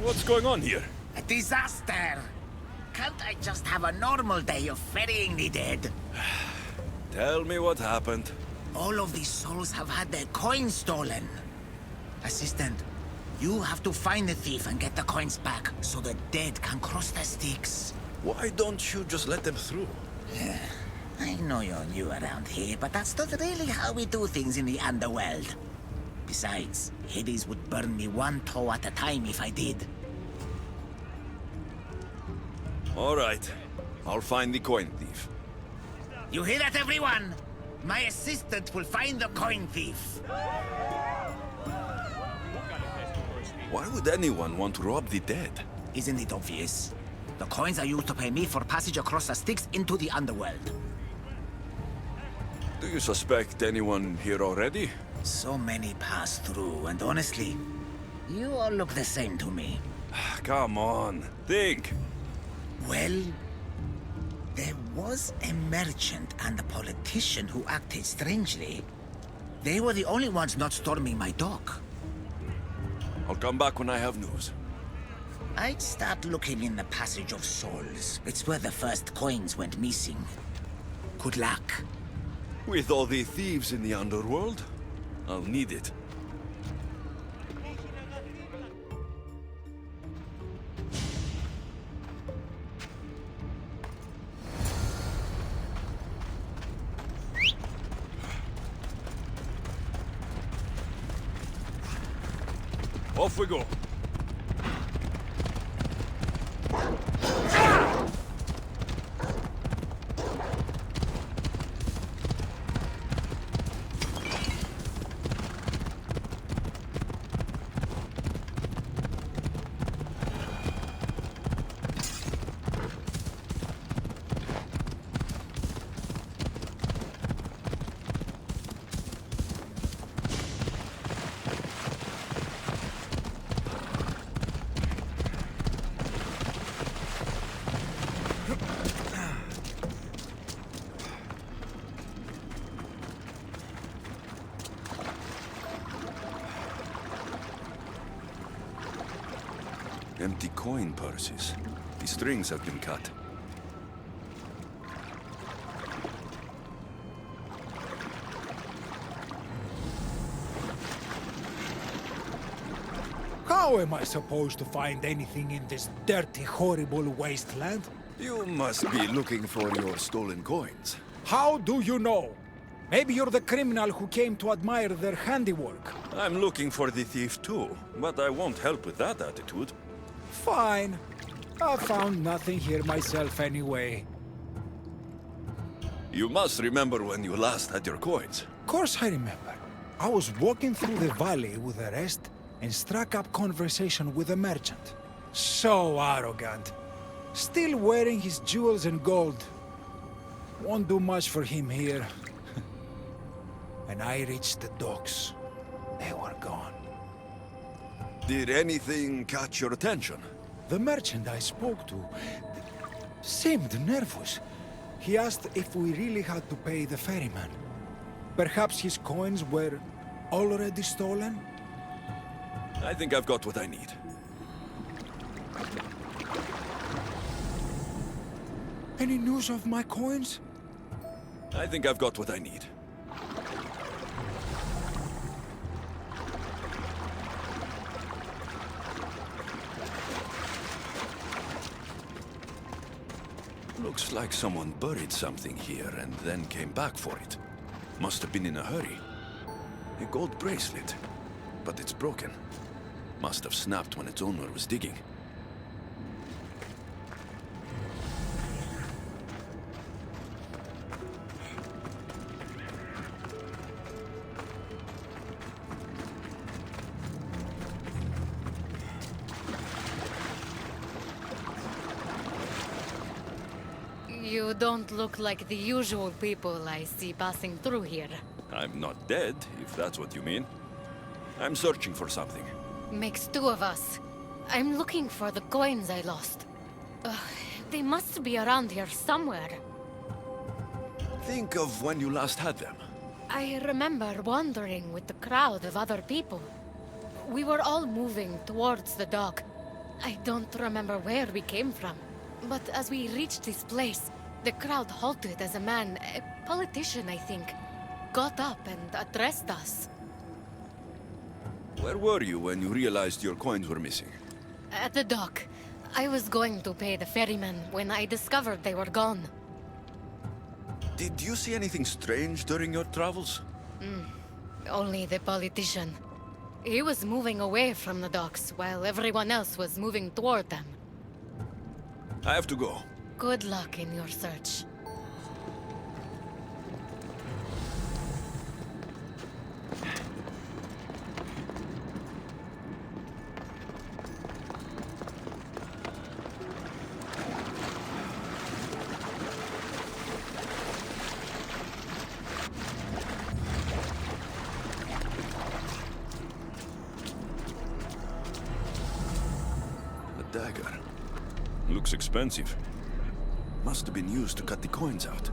What's going on here? A disaster! Can't I just have a normal day of ferrying the dead? Tell me what happened. All of these souls have had their coins stolen. Assistant, you have to find the thief and get the coins back so the dead can cross the Styx. Why don't you just let them through? I know you're new around here, but that's not really how we do things in the underworld. Besides, Hades would burn me one toe at a time if I did. All right. I'll find the coin thief. You hear that, everyone? My assistant will find the coin thief. Why would anyone want to rob the dead? Isn't it obvious? The coins are used to pay me for passage across the Styx into the underworld. Do you suspect anyone here already? So many pass through, and honestly, you all look the same to me. Come on, think. Well, there was a merchant and a politician who acted strangely. They were the only ones not storming my dock. I'll come back when I have news. I'd start looking in the Passage of Souls. It's where the first coins went missing. Good luck. With all the thieves in the underworld, I'll need it. Off we go. Empty coin purses. The strings have been cut. How am I supposed to find anything in this dirty, horrible wasteland? You must be looking for your stolen coins. How do you know? Maybe you're the criminal who came to admire their handiwork. I'm looking for the thief too, but I won't help with that attitude. Fine. I found nothing here myself anyway. You must remember when you last had your coins. Of course I remember. I was walking through the valley with the rest and struck up conversation with a merchant. So arrogant. Still wearing his jewels and gold. Won't do much for him here. And I reached the docks. They were gone. Did anything catch your attention? The merchant I spoke to seemed nervous. He asked if we really had to pay the ferryman. Perhaps his coins were already stolen? I think I've got what I need. Any news of my coins? I think I've got what I need. Looks like someone buried something here and then came back for it. Must have been in a hurry. A gold bracelet, but it's broken. Must have snapped when its owner was digging. You don't look like the usual people I see passing through here. I'm not dead, if that's what you mean. I'm searching for something. Makes two of us. I'm looking for the coins I lost. They must be around here somewhere. Think of when you last had them. I remember wandering with the crowd of other people. We were all moving towards the dock, I don't remember where we came from. But as we reached this place, the crowd halted as a man, a politician, I think, got up and addressed us. Where were you when you realized your coins were missing? At the dock. I was going to pay the ferryman when I discovered they were gone. Did you see anything strange during your travels? Only the politician. He was moving away from the docks while everyone else was moving toward them. I have to go. Good luck in your search. A dagger. Looks expensive. Must have been used to cut the coins out.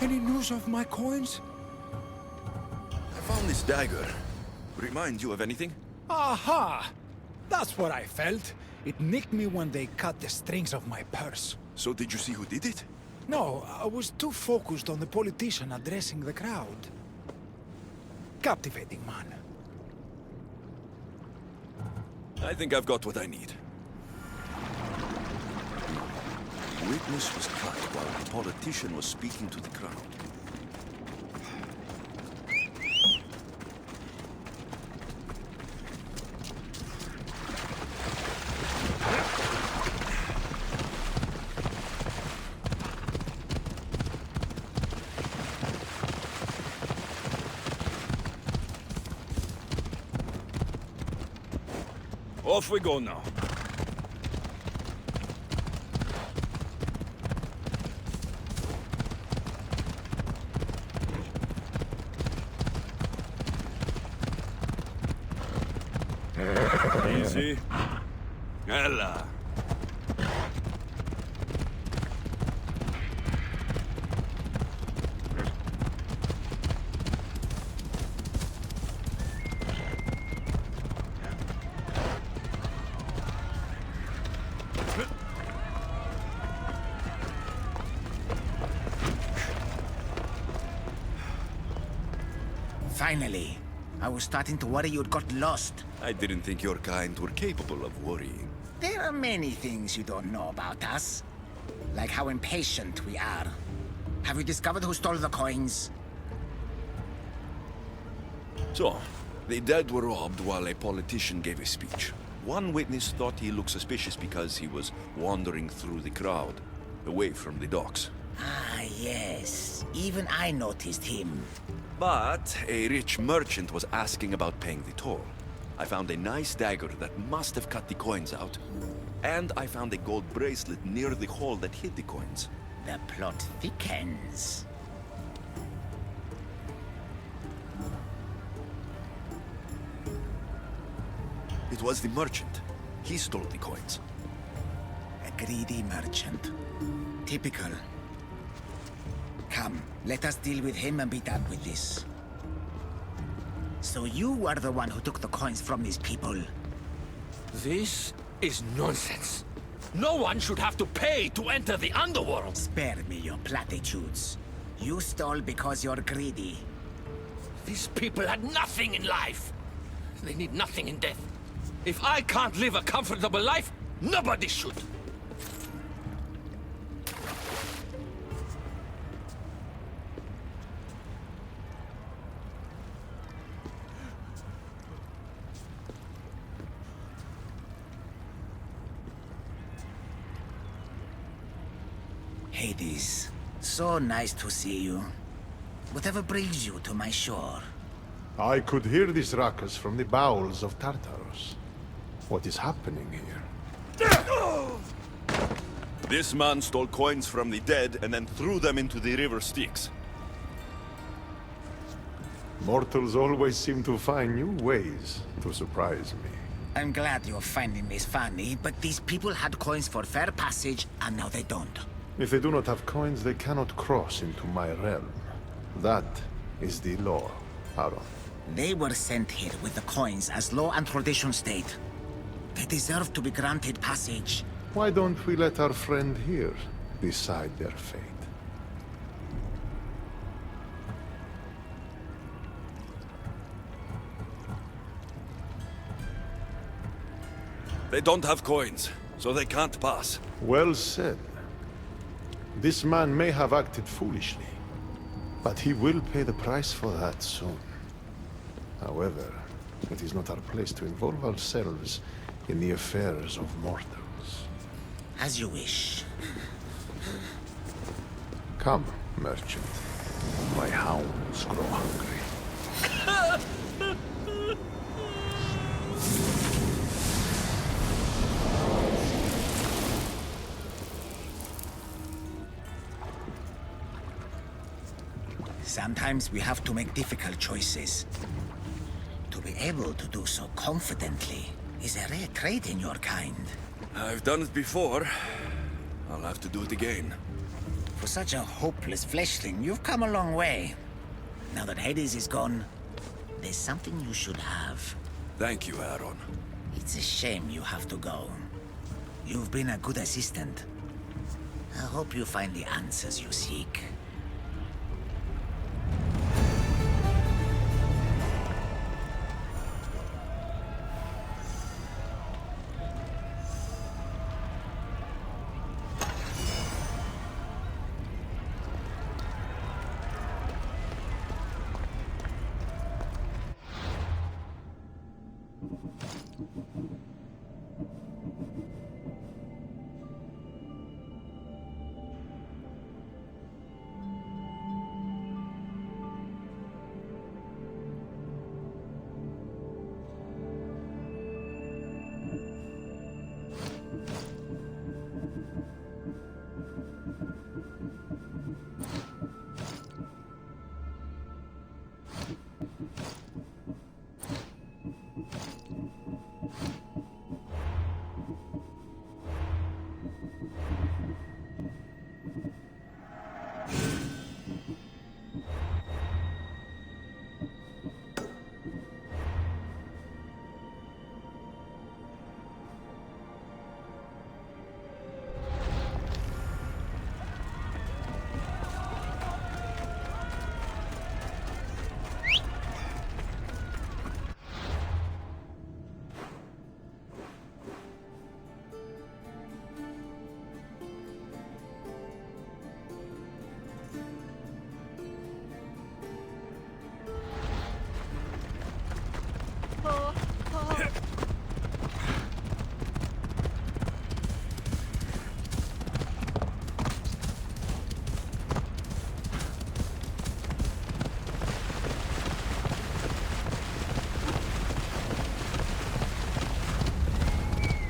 Any news of my coins? I found this dagger. Remind you of anything? Aha! That's what I felt. It nicked me when they cut the strings of my purse. So did you see who did it? No, I was too focused on the politician addressing the crowd. Captivating man. I think I've got what I need. The witness was cut while the politician was speaking to the crowd. Off we go now. Easy. Ella. Finally. I was starting to worry you'd got lost. I didn't think your kind were capable of worrying. There are many things you don't know about us. Like how impatient we are. Have you discovered who stole the coins? So, the dead were robbed while a politician gave a speech. One witness thought he looked suspicious because he was wandering through the crowd, away from the docks. Ah, yes. Even I noticed him. But a rich merchant was asking about paying the toll. I found a nice dagger that must have cut the coins out. And I found a gold bracelet near the hole that hid the coins. The plot thickens. It was the merchant. He stole the coins. A greedy merchant. Typical. Come, let us deal with him and be done with this. So you are the one who took the coins from these people? This is nonsense. No one should have to pay to enter the underworld! Spare me your platitudes. You stole because you're greedy. These people had nothing in life. They need nothing in death. If I can't live a comfortable life, nobody should. Hades, so nice to see you. Whatever brings you to my shore? I could hear this ruckus from the bowels of Tartarus. What is happening here? This man stole coins from the dead and then threw them into the river Styx. Mortals always seem to find new ways to surprise me. I'm glad you're finding this funny, but these people had coins for fair passage, and now they don't. If they do not have coins, they cannot cross into my realm. That is the law, Aaron. They were sent here with the coins as law and tradition state. They deserve to be granted passage. Why don't we let our friend here decide their fate? They don't have coins, so they can't pass. Well said. This man may have acted foolishly, but he will pay the price for that soon. However, it is not our place to involve ourselves in the affairs of mortals. As you wish. Come, merchant. My hounds grow hungry. Sometimes we have to make difficult choices. To be able to do so confidently is a rare trait in your kind. I've done it before. I'll have to do it again. For such a hopeless fleshling, you've come a long way. Now that Hades is gone, there's something you should have. Thank you, Aaron. It's a shame you have to go. You've been a good assistant. I hope you find the answers you seek.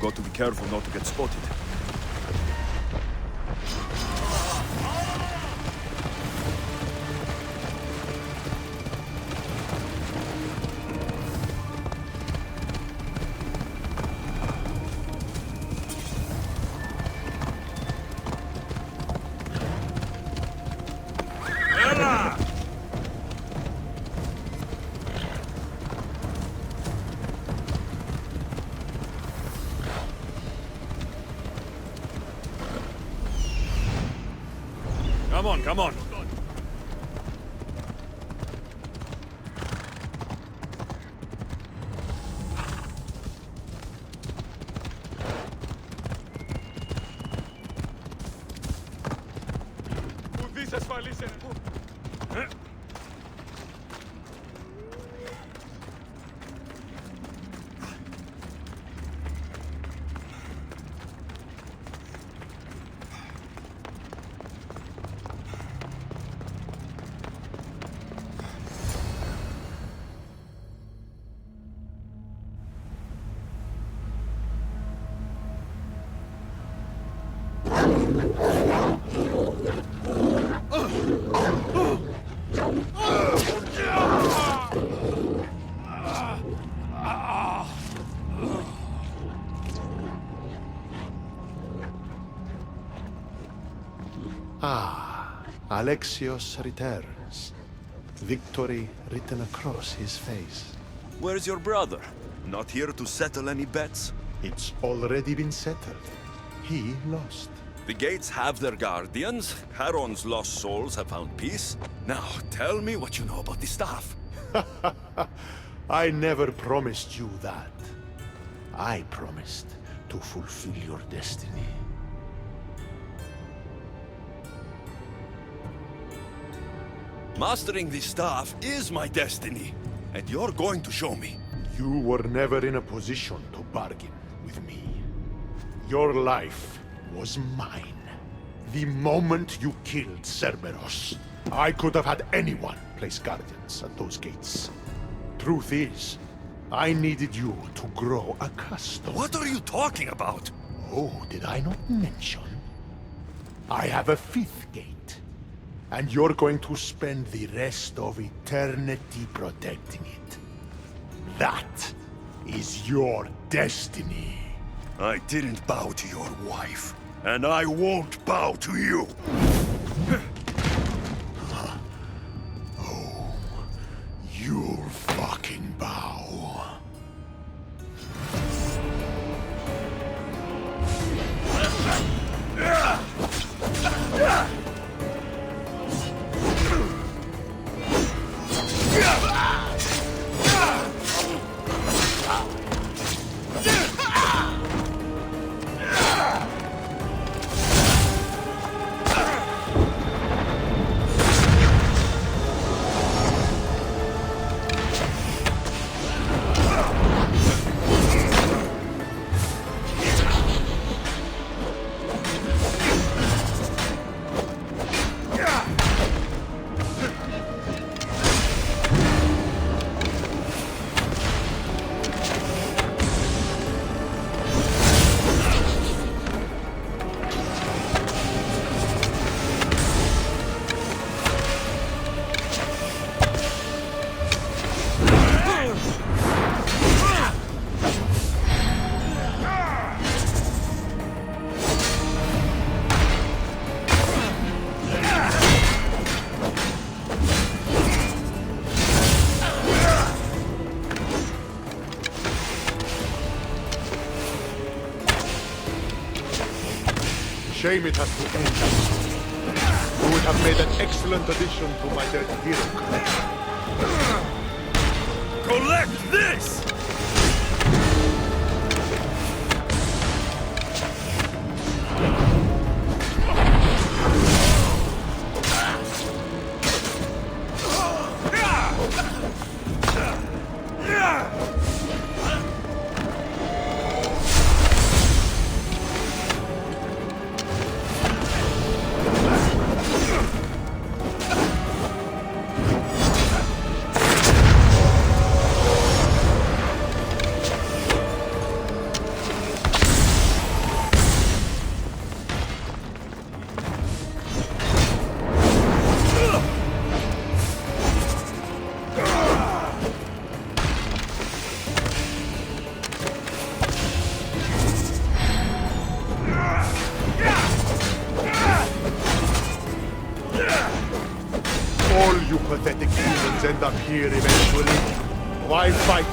Got to be careful not to get spotted. Come on, come on. Alexios returns. Victory written across his face. Where's your brother? Not here to settle any bets? It's already been settled. He lost. The gates have their guardians. Charon's lost souls have found peace. Now, tell me what you know about the staff. I never promised you that. I promised to fulfill your destiny. Mastering the staff is my destiny, and you're going to show me. You were never in a position to bargain with me. Your life was mine. The moment you killed Cerberus, I could have had anyone place guardians at those gates. Truth is, I needed you to grow accustomed. What are you talking about? Oh, did I not mention? I have a fifth gate. And you're going to spend the rest of eternity protecting it. That is your destiny. I didn't bow to your wife, and I won't bow to you. Oh, you'll fucking bow. Shame it has to end. You would have made an excellent addition to my dead hero collection. Collect this! All you pathetic humans end up here eventually. Why fight it?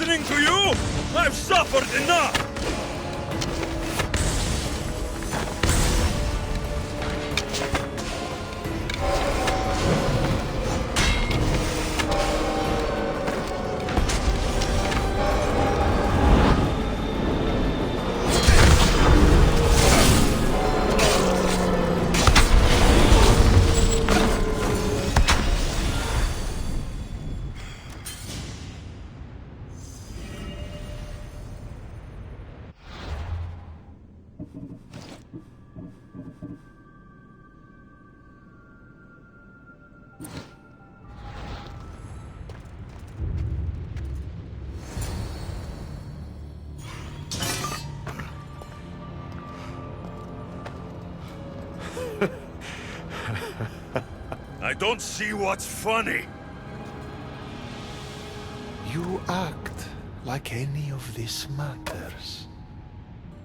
listening to you? I've suffered enough! I don't see what's funny. You act like any of this matters.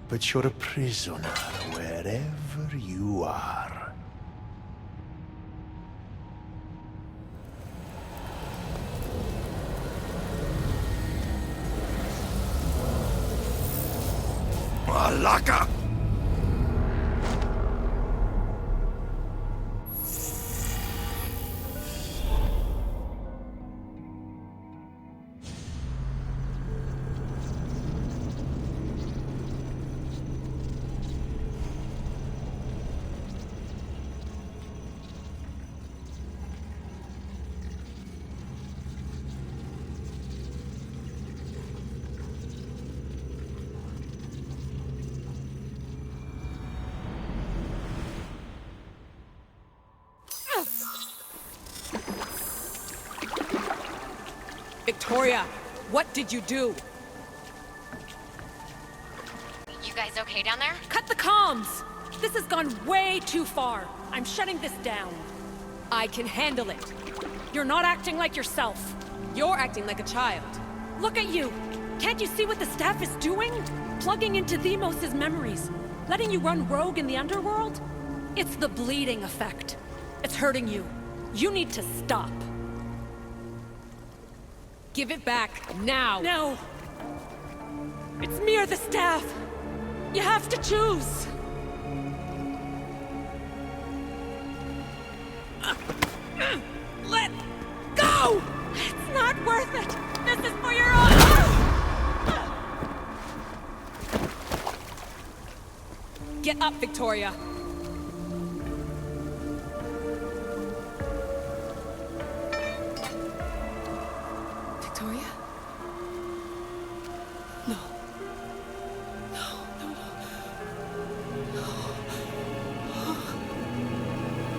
But you're a prisoner wherever you are. Malaka! Victoria, what did you do? You guys okay down there? Cut the comms! This has gone way too far. I'm shutting this down. I can handle it. You're not acting like yourself. You're acting like a child. Look at you! Can't you see what the staff is doing? Plugging into Themos' memories. Letting you run rogue in the underworld? It's the bleeding effect. It's hurting you. You need to stop. Give it back, now! No! It's me or the staff! You have to choose! Let go! It's not worth it! This is for your own... Get up, Victoria! Victoria? No.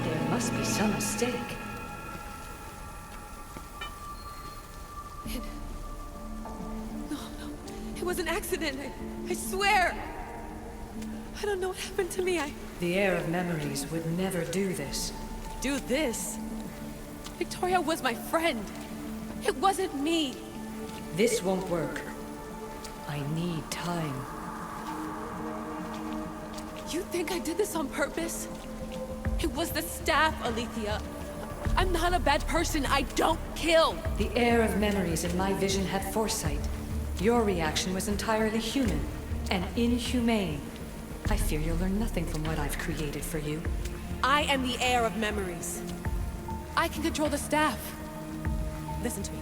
There must be some mistake. No. It was an accident. I swear. I don't know what happened to me. The heir of memories would never do this. Do this? Victoria was my friend. It wasn't me. This won't work. I need time. You think I did this on purpose? It was the staff, Alethea. I'm not a bad person. I don't kill. The heir of memories in my vision had foresight. Your reaction was entirely human and inhumane. I fear you'll learn nothing from what I've created for you. I am the heir of memories. I can control the staff. Listen to me.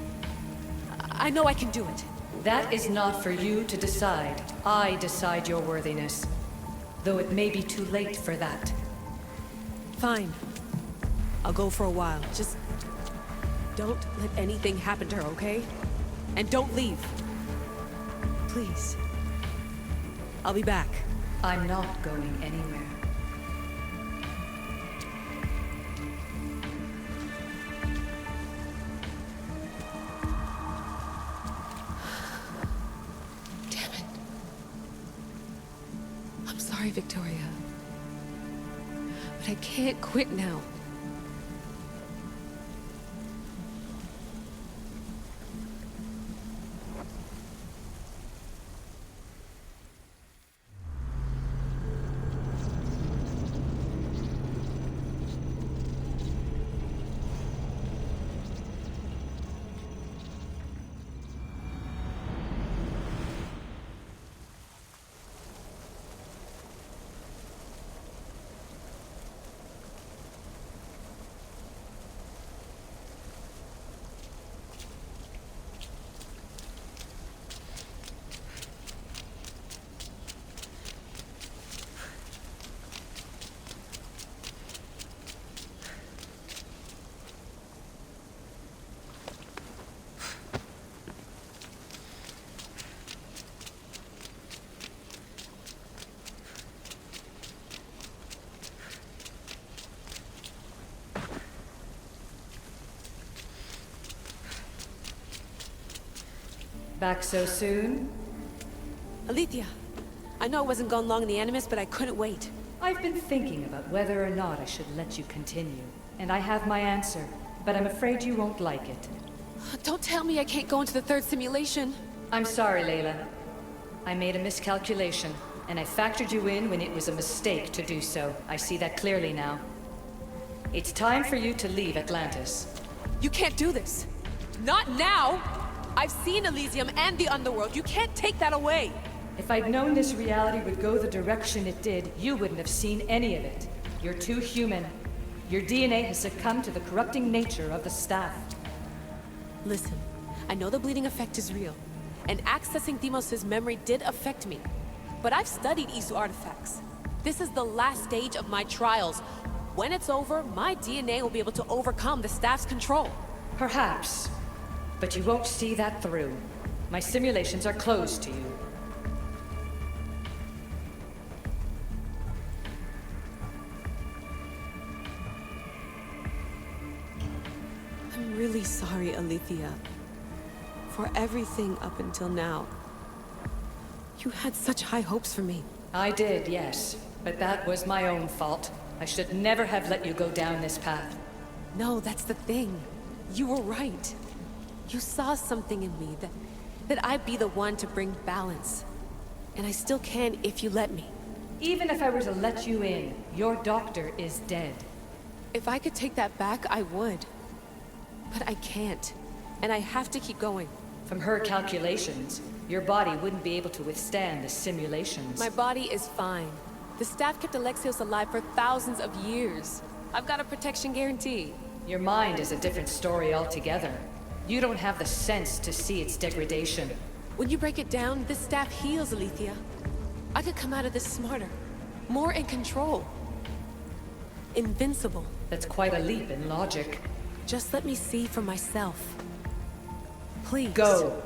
I know I can do it. That is not for you to decide. I decide your worthiness. Though it may be too late for that. Fine. I'll go for a while. Just don't let anything happen to her, okay? And don't leave. Please. I'll be back. I'm not going anywhere. Damn it. I'm sorry, Victoria. But I can't quit now. Back so soon? Alethea, I know I wasn't gone long in the Animus, but I couldn't wait. I've been thinking about whether or not I should let you continue, and I have my answer, but I'm afraid you won't like it. Don't tell me I can't go into the third simulation. I'm sorry, Layla. I made a miscalculation, and I factored you in when it was a mistake to do so. I see that clearly now. It's time for you to leave Atlantis. You can't do this. Not now! I've seen Elysium and the Underworld. You can't take that away! If I'd known this reality would go the direction it did, you wouldn't have seen any of it. You're too human. Your DNA has succumbed to the corrupting nature of the staff. Listen, I know the bleeding effect is real, and accessing Deimos' memory did affect me. But I've studied Isu artifacts. This is the last stage of my trials. When it's over, my DNA will be able to overcome the staff's control. Perhaps. But you won't see that through. My simulations are closed to you. I'm really sorry, Alethea. For everything up until now. You had such high hopes for me. I did, yes. But that was my own fault. I should never have let you go down this path. No, that's the thing. You were right. You saw something in me that I'd be the one to bring balance. And I still can if you let me. Even if I were to let you in, your doctor is dead. If I could take that back, I would. But I can't. And I have to keep going. From her calculations, your body wouldn't be able to withstand the simulations. My body is fine. The staff kept Alexios alive for thousands of years. I've got a protection guarantee. Your mind is a different story altogether. You don't have the sense to see its degradation. When you break it down, this staff heals, Alethea. I could come out of this smarter, more in control. Invincible. That's quite a leap in logic. Just let me see for myself. Please. Go.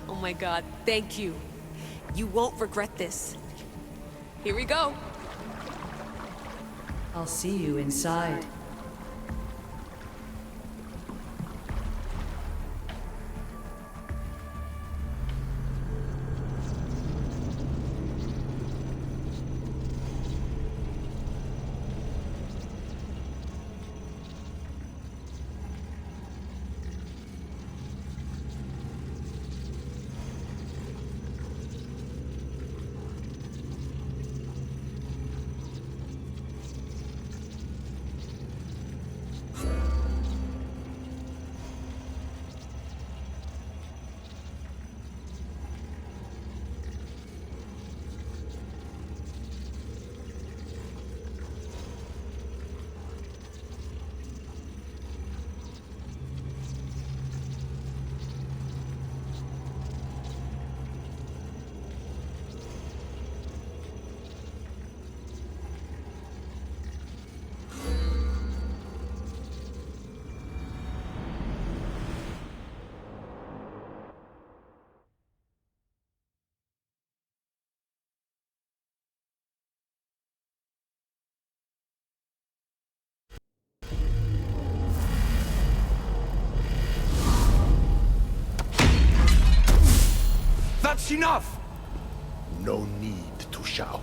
Oh my god, thank you. You won't regret this. Here we go. I'll see you inside. That's enough! No need to shout.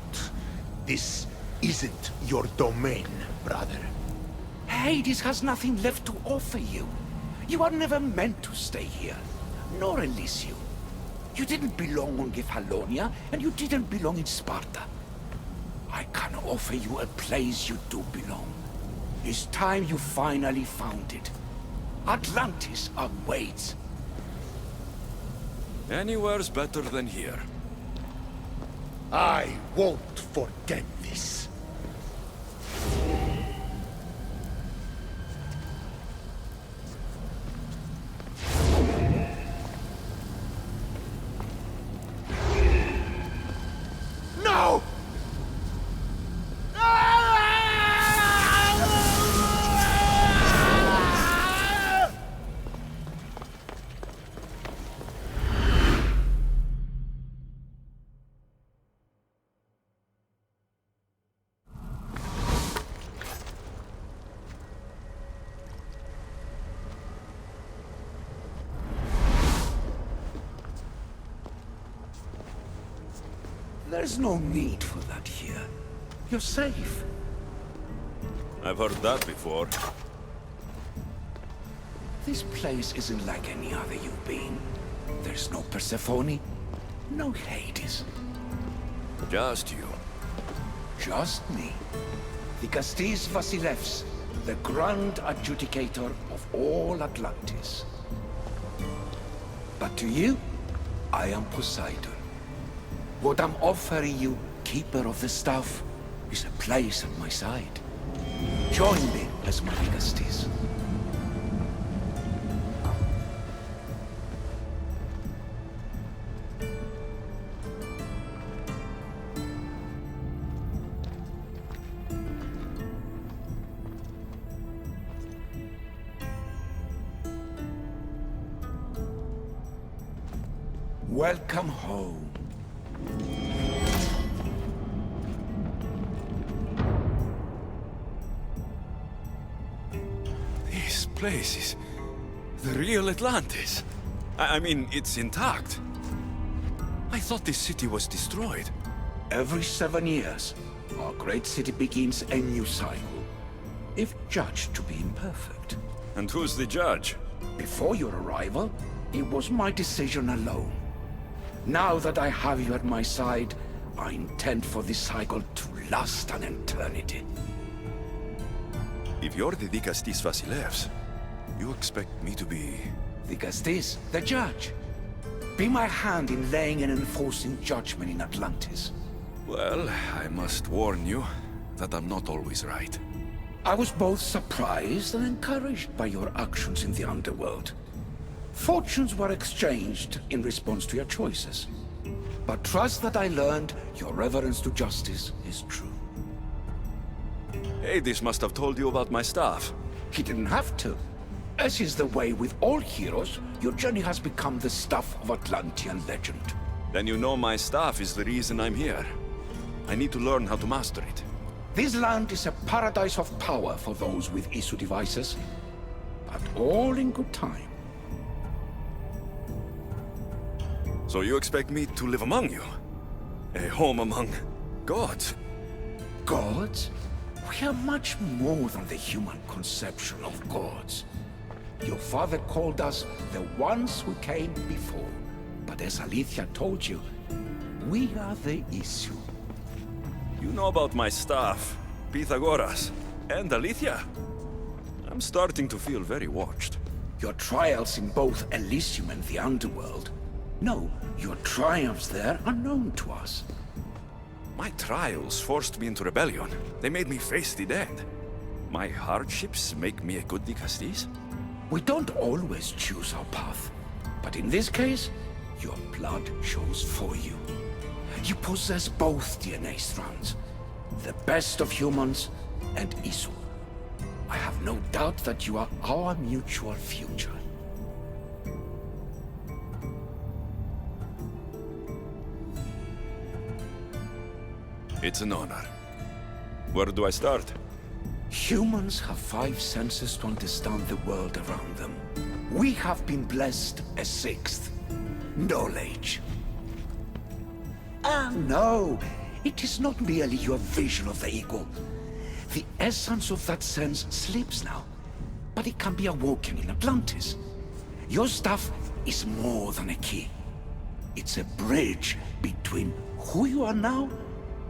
This isn't your domain, brother. Hades has nothing left to offer you. You are never meant to stay here, nor Elysium. You didn't belong on Kefalonia, and you didn't belong in Sparta. I can offer you a place you do belong. It's time you finally found it. Atlantis awaits. Anywhere's better than here. I won't forget this. No! There's no need for that here. You're safe. I've heard that before. This place isn't like any other you've been. There's no Persephone, no Hades. Just you. Just me. The Castis Vasilevs, the Grand Adjudicator of all Atlantis. But to you, I am Poseidon. What I'm offering you, Keeper of the Staff, is a place at my side. Join me as my Castis. Welcome home. This place is the real Atlantis. I mean, it's intact. I thought this city was destroyed. Every 7 years, our great city begins a new cycle, if judged to be imperfect. And who's the judge? Before your arrival, it was my decision alone. Now that I have you at my side, I intend for this cycle to last an eternity. If you're the Dikastis Vasilevs, you expect me to be... The Castis, the judge. Be my hand in laying and enforcing judgment in Atlantis. Well, I must warn you that I'm not always right. I was both surprised and encouraged by your actions in the underworld. Fortunes were exchanged in response to your choices. But trust that I learned your reverence to justice is true. Hades must have told you about my staff. He didn't have to. As is the way with all heroes, your journey has become the stuff of Atlantean legend. Then you know my staff is the reason I'm here. I need to learn how to master it. This land is a paradise of power for those with Isu devices, but all in good time. So you expect me to live among you? A home among gods? Gods? We are much more than the human conception of gods. Your father called us the ones who came before. But as Alethea told you, we are the Isu. You know about my staff, Pythagoras, and Alethea? I'm starting to feel very watched. Your trials in both Elysium and the Underworld. No, your triumphs there are known to us. My trials forced me into rebellion. They made me face the dead. My hardships make me a good Dikastis? We don't always choose our path. But in this case, your blood shows for you. You possess both DNA strands. The best of humans and Isu. I have no doubt that you are our mutual future. It's an honor. Where do I start? Humans have 5 senses to understand the world around them. We have been blessed a 6th. Knowledge. No, it is not merely your vision of the eagle. The essence of that sense sleeps now, but it can be awoken in Atlantis. Your stuff is more than a key. It's a bridge between who you are now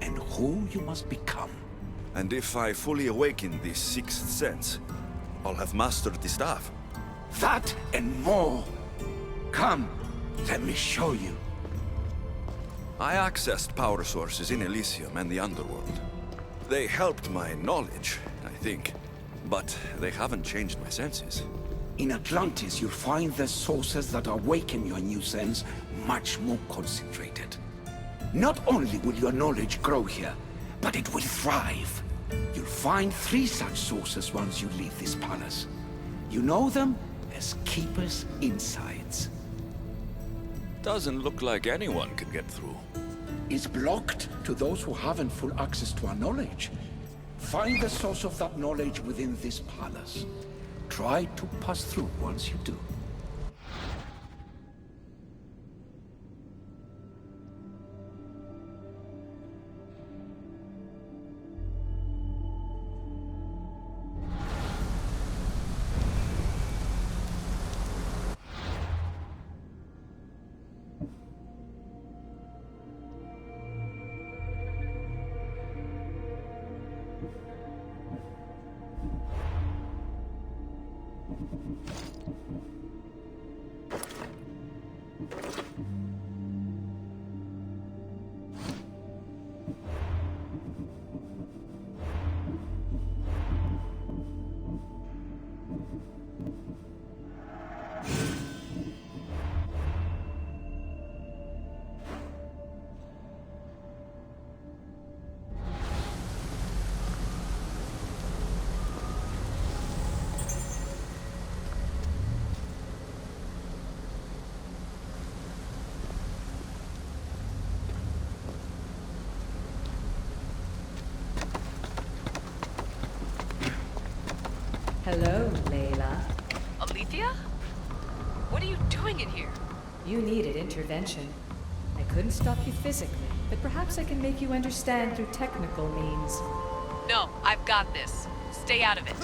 and who you must become. And if I fully awaken this 6th sense, I'll have mastered the staff. That and more. Come, let me show you. I accessed power sources in Elysium and the Underworld. They helped my knowledge, I think. But they haven't changed my senses. In Atlantis, you'll find the sources that awaken your new sense much more concentrated. Not only will your knowledge grow here, but it will thrive. You'll find 3 such sources once you leave this palace. You know them as Keeper's Insides. Doesn't look like anyone can get through. It's blocked to those who haven't full access to our knowledge. Find the source of that knowledge within this palace. Try to pass through once you do. Hello, Layla. Alethea? What are you doing in here? You needed intervention. I couldn't stop you physically, but perhaps I can make you understand through technical means. No, I've got this. Stay out of it.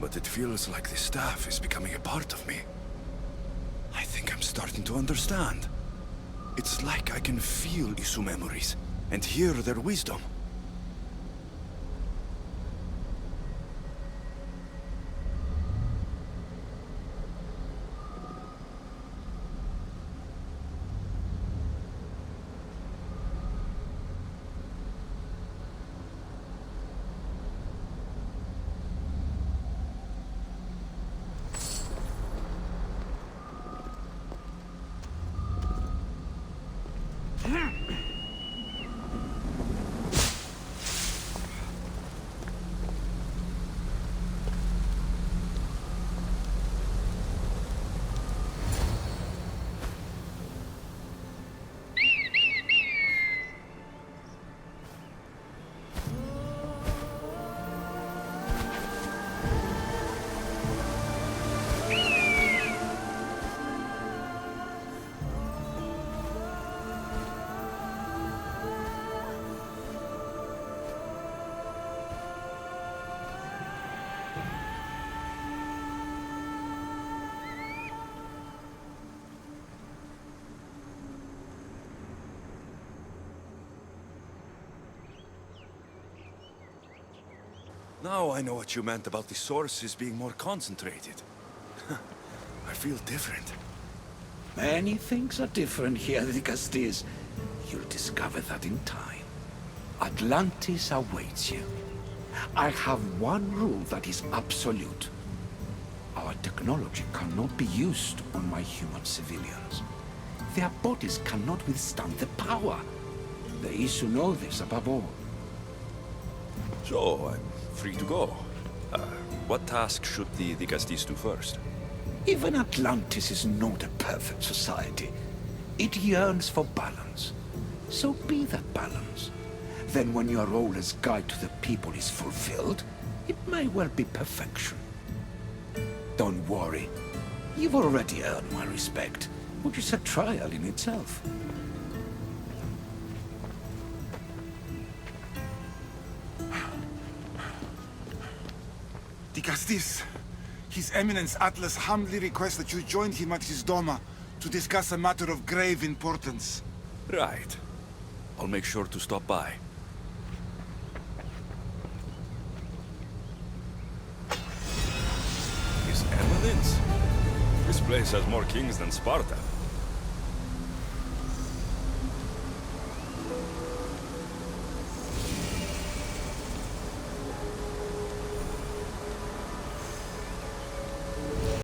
But it feels like the staff is becoming a part of me. I think I'm starting to understand. It's like I can feel Isu memories and hear their wisdom. Now I know what you meant about the sources being more concentrated. I feel different. Many things are different here, Dicastis. You'll discover that in time. Atlantis awaits you. I have one rule that is absolute. Our technology cannot be used on my human civilians. Their bodies cannot withstand the power. The Isu know this above all. So, I'm free to go. What task should the Dicastis do first? Even Atlantis is not a perfect society. It yearns for balance. So be that balance. Then when your role as guide to the people is fulfilled, it may well be perfection. Don't worry. You've already earned my respect, which is a trial in itself. Dicastis, His Eminence Atlas humbly requests that you join him at his Doma to discuss a matter of grave importance. Right. I'll make sure to stop by. His Eminence? This place has more kings than Sparta.